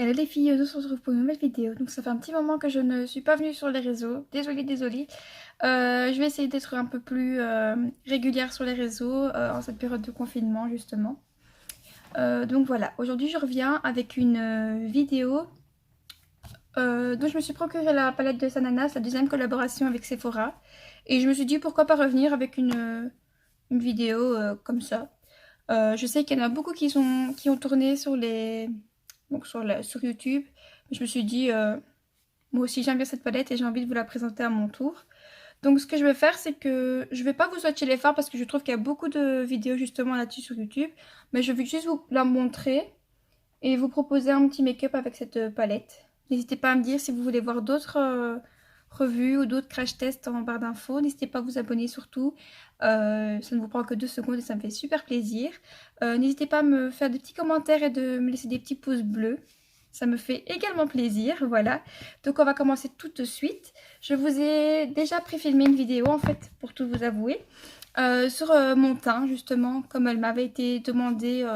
Hello les filles, on se retrouve pour une nouvelle vidéo. Donc ça fait un petit moment que je ne suis pas venue sur les réseaux. Désolée. Je vais essayer d'être un peu plus régulière sur les réseaux en cette période de confinement justement. Donc voilà, aujourd'hui je reviens avec une vidéo dont je me suis procuré la palette de Sananas, la deuxième collaboration avec Sephora. Et je me suis dit pourquoi pas revenir avec une vidéo comme ça. Je sais qu'il y en a beaucoup qui ont tourné sur sur YouTube. Je me suis dit, moi aussi j'aime bien cette palette et j'ai envie de vous la présenter à mon tour. Donc ce que je vais faire, c'est que je vais pas vous swatcher les fards parce que je trouve qu'il y a beaucoup de vidéos justement là-dessus sur YouTube. Mais je vais juste vous la montrer et vous proposer un petit make-up avec cette palette. N'hésitez pas à me dire si vous voulez voir d'autres revues ou d'autres crash tests en barre d'infos. N'hésitez pas à vous abonner surtout. Ça ne vous prend que 2 secondes et ça me fait super plaisir. N'hésitez pas à me faire des petits commentaires et de me laisser des petits pouces bleus. Ça me fait également plaisir, voilà. Donc on va commencer tout de suite. Je vous ai déjà pré-filmé une vidéo en fait, pour tout vous avouer, sur mon teint justement, comme elle m'avait été demandée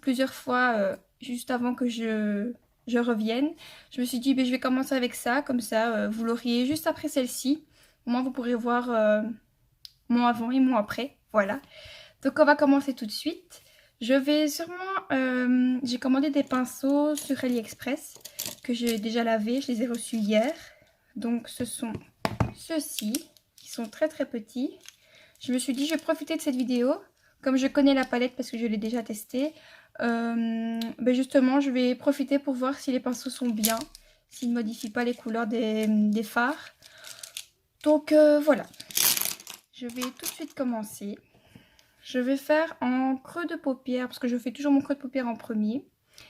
plusieurs fois juste avant que je revienne. Je me suis dit, ben, je vais commencer avec ça, comme ça vous l'auriez juste après celle-ci. Au moins vous pourrez voir mon avant et mon après, voilà. Donc on va commencer tout de suite. Je vais sûrement... j'ai commandé des pinceaux sur AliExpress que j'ai déjà lavés, je les ai reçus hier. Donc ce sont ceux-ci, qui sont très petits. Je me suis dit je vais profiter de cette vidéo, comme je connais la palette parce que je l'ai déjà testée. Ben justement je vais profiter pour voir si les pinceaux sont bien, s'ils ne modifient pas les couleurs des fards. Donc voilà, je vais tout de suite commencer. Je vais faire en creux de paupière parce que je fais toujours mon creux de paupière en premier.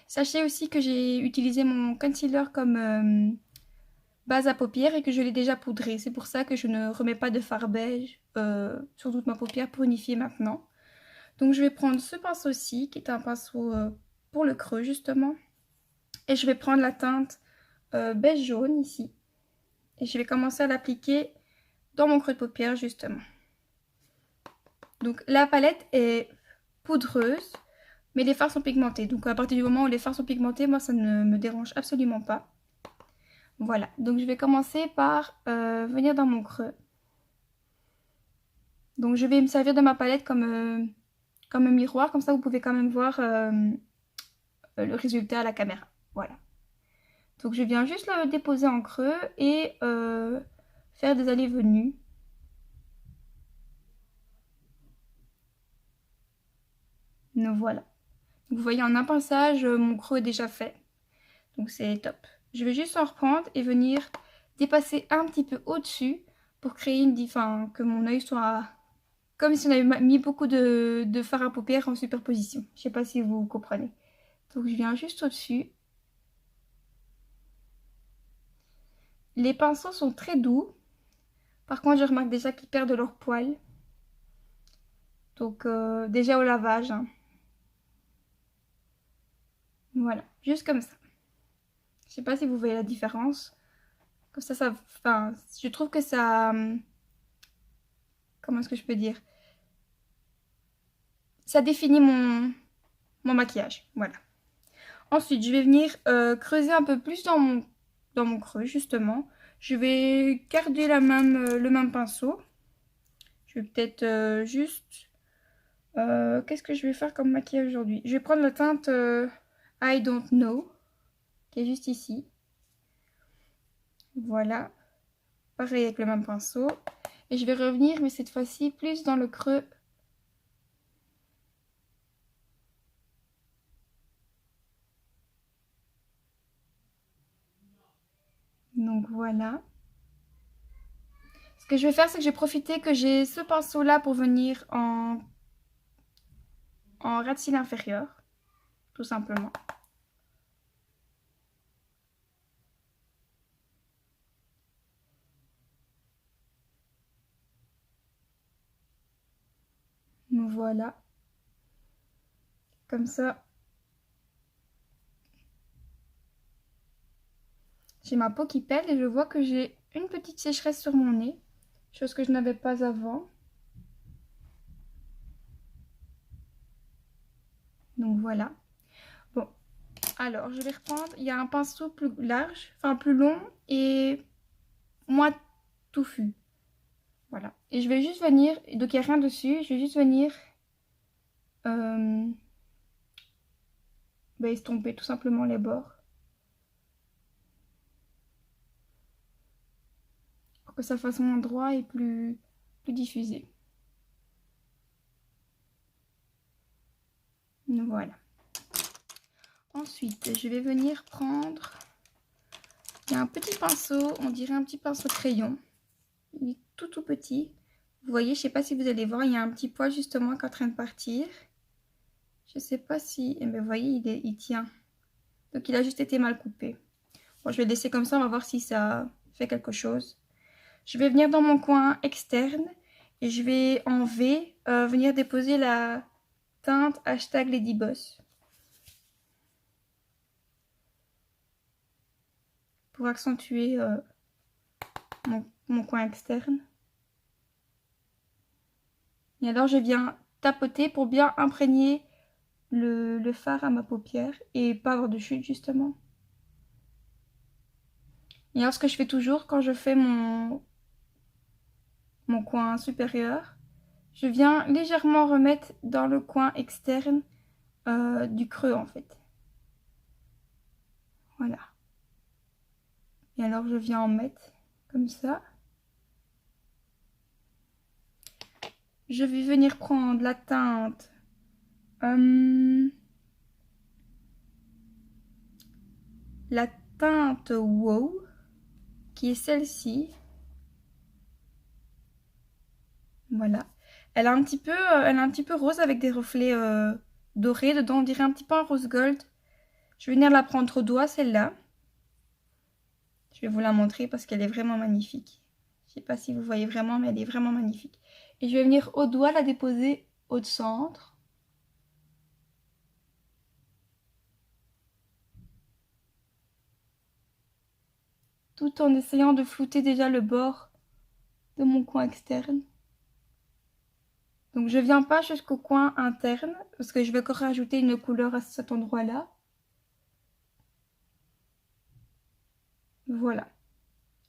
Sachez aussi que j'ai utilisé mon concealer comme base à paupières et que je l'ai déjà poudré. C'est pour ça que je ne remets pas de fard beige sur toute ma paupière pour unifier maintenant. Donc je vais prendre ce pinceau-ci qui est un pinceau pour le creux justement. Et je vais prendre la teinte beige jaune ici. Et je vais commencer à l'appliquer dans mon creux de paupière justement. Donc la palette est poudreuse, mais les fards sont pigmentés. Donc à partir du moment où les fards sont pigmentés, moi ça ne me dérange absolument pas. Voilà, donc je vais commencer par venir dans mon creux. Donc je vais me servir de ma palette comme un miroir, comme ça vous pouvez quand même voir le résultat à la caméra. Voilà. Donc je viens juste le déposer en creux et faire des allées-venues. Donc voilà. Donc, vous voyez en un pinçage, mon creux est déjà fait. Donc c'est top. Je vais juste en reprendre et venir dépasser un petit peu au-dessus pour créer que mon œil soit comme si on avait mis beaucoup de fard à paupières en superposition. Je sais pas si vous comprenez. Donc je viens juste au-dessus. Les pinceaux sont très doux. Par contre, je remarque déjà qu'ils perdent leur poil. Donc déjà au lavage. Hein. Voilà, juste comme ça. Je sais pas si vous voyez la différence. Comme ça, enfin, je trouve que ça... Comment est-ce que je peux dire? Ça définit mon maquillage. Voilà. Ensuite, je vais venir creuser un peu plus dans mon creux, justement. Je vais garder le même pinceau. Je vais peut-être juste... qu'est-ce que je vais faire comme maquillage aujourd'hui? Je vais prendre la teinte I Don't Know, qui est juste ici. Voilà. Pareil avec le même pinceau. Et je vais revenir, mais cette fois-ci, plus dans le creux. Donc voilà. Ce que je vais faire, c'est que je vais profiter que j'ai ce pinceau-là pour venir en ras de cils inférieur, tout simplement. Voilà. Comme ça. J'ai ma peau qui pèle et je vois que j'ai une petite sécheresse sur mon nez. Chose que je n'avais pas avant. Donc voilà. Bon. Alors, je vais reprendre. Il y a un pinceau plus large, enfin plus long et moins touffu. Voilà. Et je vais juste venir, donc il n'y a rien dessus, je vais juste venir estomper tout simplement les bords. Pour que ça fasse moins droit et plus diffusé. Voilà. Ensuite, je vais venir prendre... Il y a un petit pinceau, on dirait un petit pinceau crayon. Il est tout petit. Vous voyez, je ne sais pas si vous allez voir, il y a un petit poil justement qui est en train de partir. Je ne sais pas si... Eh bien, vous voyez, il tient. Donc il a juste été mal coupé. Bon, je vais le laisser comme ça, on va voir si ça fait quelque chose. Je vais venir dans mon coin externe et je vais en V venir déposer la teinte hashtag Ladyboss. Pour accentuer mon coin externe. Et alors je viens tapoter pour bien imprégner le fard à ma paupière et pas avoir de chute justement. Et alors ce que je fais toujours quand je fais mon coin supérieur, je viens légèrement remettre dans le coin externe du creux en fait. Voilà. Et alors je viens en mettre comme ça. Je vais venir prendre la teinte Wow, qui est celle-ci. Voilà. Elle a un petit peu rose avec des reflets dorés dedans. On dirait un petit peu un rose gold. Je vais venir la prendre au doigt, celle-là. Je vais vous la montrer parce qu'elle est vraiment magnifique. Je ne sais pas si vous voyez vraiment, mais elle est vraiment magnifique. Et je vais venir au doigt la déposer au centre. Tout en essayant de flouter déjà le bord de mon coin externe. Donc je viens pas jusqu'au coin interne parce que je vais encore rajouter une couleur à cet endroit-là. Voilà.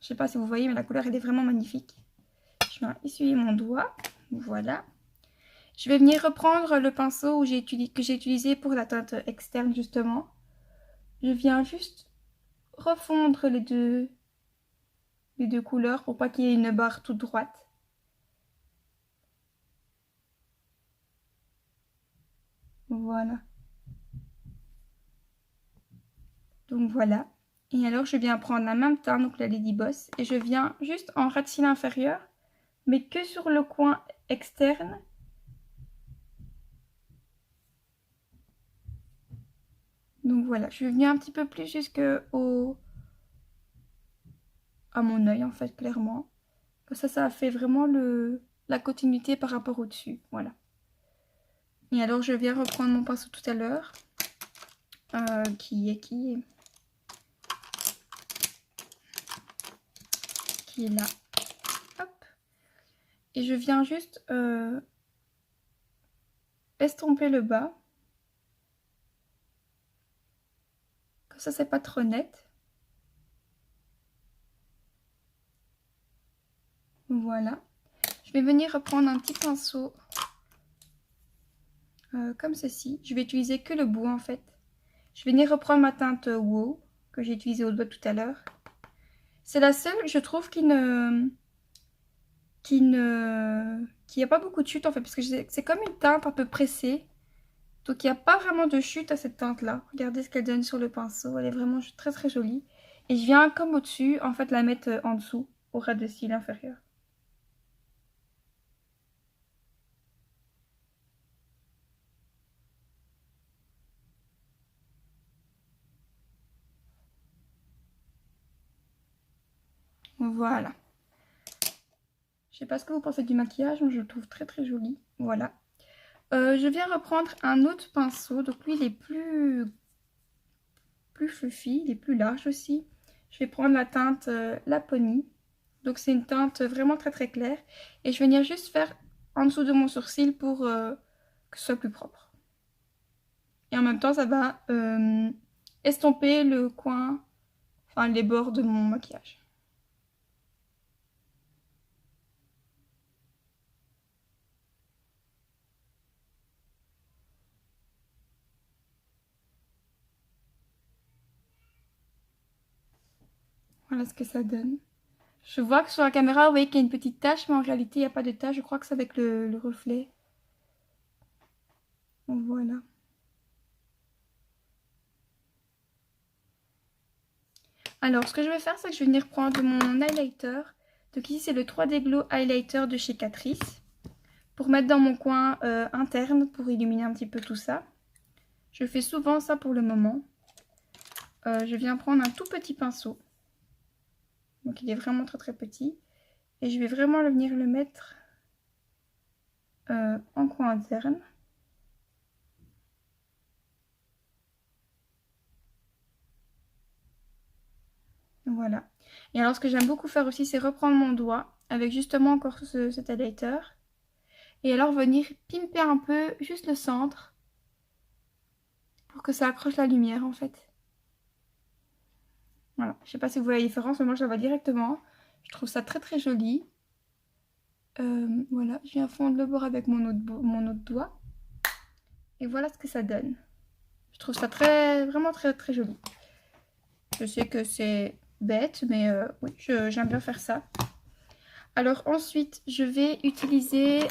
Je sais pas si vous voyez, mais la couleur elle est vraiment magnifique. Je viens essuyer mon doigt. Voilà. Je vais venir reprendre le pinceau que j'ai utilisé pour la teinte externe justement. Je viens juste refondre les deux couleurs pour pas qu'il y ait une barre toute droite. Voilà. Donc voilà. Et alors je viens prendre la même teinte, donc la Ladyboss, et je viens juste en ras de cils inférieur, mais que sur le coin externe. Donc voilà, je vais venir un petit peu plus à mon œil en fait, clairement. Comme ça fait vraiment la continuité par rapport au dessus. Voilà. Et alors je viens reprendre mon pinceau tout à l'heure, qui est là. Hop. Et je viens juste estomper le bas. Comme ça, c'est pas trop net. Voilà. Je vais venir reprendre un petit pinceau comme ceci. Je vais utiliser que le bout en fait. Je vais venir reprendre ma teinte Wow que j'ai utilisée au doigt tout à l'heure. C'est la seule, je trouve, qui a pas beaucoup de chute en fait, parce que c'est comme une teinte un peu pressée. Donc il n'y a pas vraiment de chute à cette teinte là. Regardez ce qu'elle donne sur le pinceau, elle est vraiment très très jolie. Et je viens comme au-dessus, en fait la mettre en dessous, au ras de cils inférieur. Voilà. Je sais pas ce que vous pensez du maquillage, mais je le trouve très très joli. Voilà. Je viens reprendre un autre pinceau. Donc lui, il est plus fluffy, il est plus large aussi. Je vais prendre la teinte Laponie. Donc c'est une teinte vraiment très très claire. Et je vais venir juste faire en dessous de mon sourcil pour que ce soit plus propre. Et en même temps, ça va estomper le coin, enfin les bords de mon maquillage. Voilà ce que ça donne. Je vois que sur la caméra, vous voyez qu'il y a une petite tache, mais en réalité, il n'y a pas de tache. Je crois que c'est avec le reflet. Donc voilà. Alors, ce que je vais faire, c'est que je vais venir prendre mon highlighter. Donc ici, c'est le 3D Glow Highlighter de chez Catrice. Pour mettre dans mon coin interne, pour illuminer un petit peu tout ça. Je fais souvent ça pour le moment. Je viens prendre un tout petit pinceau. Donc il est vraiment très très petit. Et je vais vraiment venir le mettre en coin interne. Voilà. Et alors ce que j'aime beaucoup faire aussi, c'est reprendre mon doigt avec justement encore cet highlighter. Et alors venir pimper un peu juste le centre pour que ça accroche la lumière en fait. Voilà. Je sais pas si vous voyez la différence, mais moi je la vois directement. Je trouve ça très très joli. Voilà, je viens fondre le bord avec mon autre doigt. Et voilà ce que ça donne. Je trouve ça vraiment très très joli. Je sais que c'est bête, mais oui, j'aime bien faire ça. Alors ensuite, je vais utiliser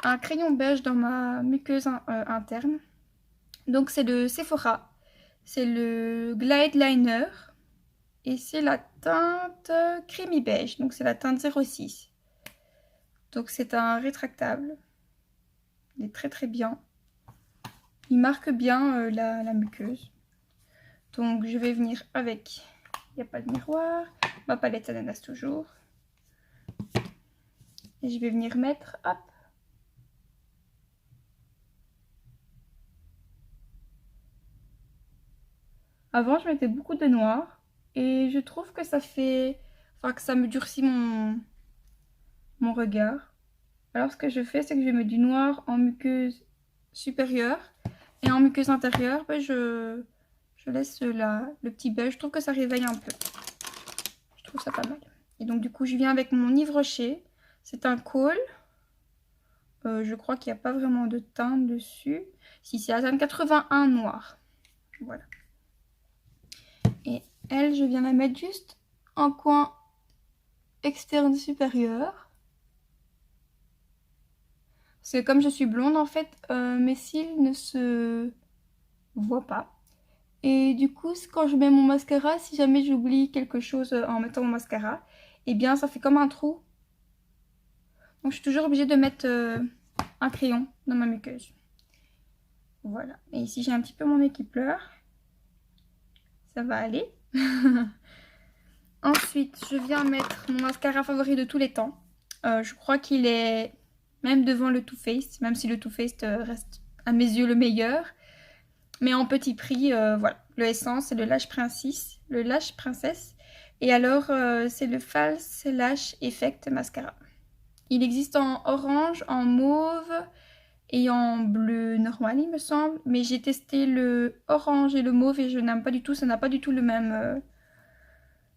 un crayon beige dans ma muqueuse interne. Donc c'est de Sephora. C'est le Glide Liner. Et c'est la teinte Creamy Beige. Donc c'est la teinte 06. Donc c'est un rétractable. Il est très très bien. Il marque bien la muqueuse. Donc je vais venir avec, il n'y a pas de miroir, ma palette ananas toujours. Et je vais venir mettre, hop. Avant je mettais beaucoup de noir et je trouve que ça fait, enfin que ça me durcit mon regard. Alors ce que je fais, c'est que je mets du noir en muqueuse supérieure et en muqueuse intérieure, ben, je laisse le petit beige. Je trouve que ça réveille un peu. Je trouve ça pas mal. Et donc du coup je viens avec mon Yves Rocher. C'est un col. Je crois qu'il n'y a pas vraiment de teinte dessus. Si, c'est la teinte 81 noir. Voilà. Et elle, je viens la mettre juste en coin externe supérieur. Parce que comme je suis blonde, en fait, mes cils ne se voient pas. Et du coup, quand je mets mon mascara, si jamais j'oublie quelque chose en mettant mon mascara, eh bien, ça fait comme un trou. Donc, je suis toujours obligée de mettre un crayon dans ma muqueuse. Voilà. Et ici, j'ai un petit peu mon équipleur. Ça va aller. Ensuite, je viens mettre mon mascara favori de tous les temps. Je crois qu'il est même devant le Too Faced, même si le Too Faced reste à mes yeux le meilleur. Mais en petit prix, voilà. Le Essence, c'est le Lash Princess. Le Lash Princess. Et alors, c'est le False Lash Effect Mascara. Il existe en orange, en mauve et en bleu normal, il me semble. Mais j'ai testé le orange et le mauve et je n'aime pas du tout. Ça n'a pas du tout le même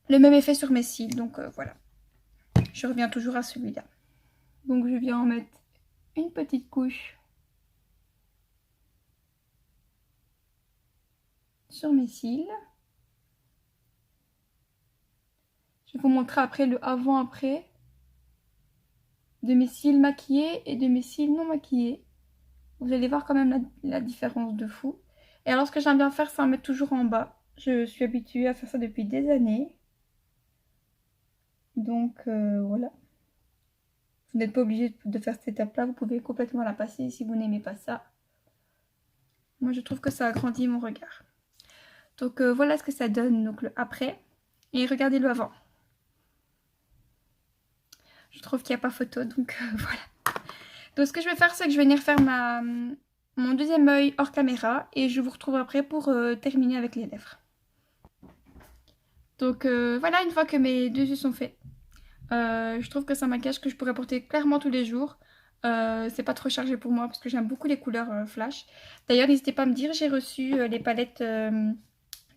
effet sur mes cils. Donc voilà. Je reviens toujours à celui-là. Donc je viens en mettre une petite couche sur mes cils. Je vais vous montrer après le avant-après de mes cils maquillés et de mes cils non maquillés. Vous allez voir quand même la différence de fou. Et alors ce que j'aime bien faire, c'est en mettre toujours en bas. Je suis habituée à faire ça depuis des années. Donc voilà. Vous n'êtes pas obligé de faire cette étape-là. Vous pouvez complètement la passer si vous n'aimez pas ça. Moi, je trouve que ça agrandit mon regard. Donc voilà ce que ça donne, donc le après. Et regardez le avant. Je trouve qu'il n'y a pas photo, donc voilà. Donc ce que je vais faire, c'est que je vais venir faire mon deuxième œil hors caméra. Et je vous retrouve après pour terminer avec les lèvres. Donc voilà, une fois que mes deux yeux sont faits. Je trouve que c'est un maquillage que je pourrais porter clairement tous les jours. C'est pas trop chargé pour moi parce que j'aime beaucoup les couleurs flash. D'ailleurs, n'hésitez pas à me dire, j'ai reçu les palettes,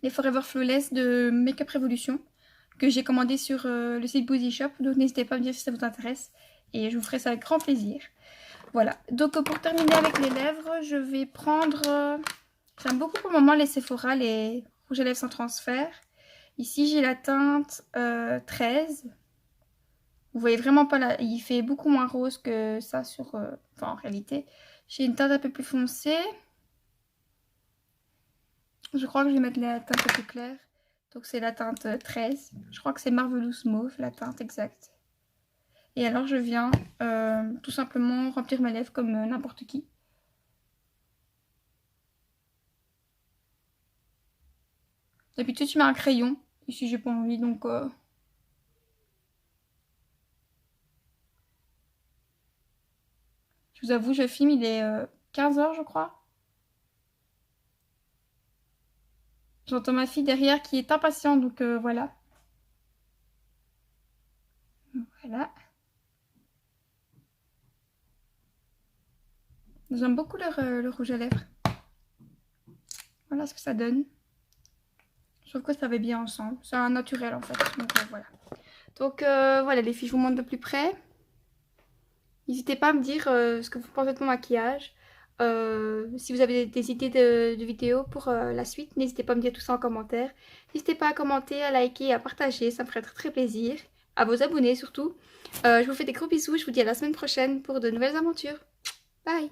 les Forever Flawless de Makeup Revolution que j'ai commandé sur le site Boozy Shop. Donc n'hésitez pas à me dire si ça vous intéresse et je vous ferai ça avec grand plaisir. Voilà, donc pour terminer avec les lèvres, je vais prendre... j'aime beaucoup pour le moment les Sephora, les rouges à lèvres sans transfert. Ici, j'ai la teinte 13. Vous voyez vraiment pas là, il fait beaucoup moins rose que ça sur... enfin, en réalité, j'ai une teinte un peu plus foncée. Je crois que je vais mettre la teinte un peu plus claire. Donc c'est la teinte 13. Je crois que c'est Marvelous Mauve, la teinte exacte. Et alors je viens tout simplement remplir mes lèvres comme n'importe qui. D'habitude je mets un crayon. Ici j'ai pas envie donc... Je vous avoue, je filme, il est 15 h je crois. J'entends ma fille derrière qui est impatiente, donc voilà. Voilà. J'aime beaucoup le rouge à lèvres. Voilà ce que ça donne. Je trouve que ça va bien ensemble. C'est un naturel en fait. Donc voilà. Donc voilà les filles, je vous montre de plus près. N'hésitez pas à me dire ce que vous pensez de mon maquillage. Si vous avez des idées de vidéos pour la suite, n'hésitez pas à me dire tout ça en commentaire. N'hésitez pas à commenter, à liker, à partager, ça me ferait très très plaisir. À vous abonner surtout. Je vous fais des gros bisous, je vous dis à la semaine prochaine pour de nouvelles aventures. Bye!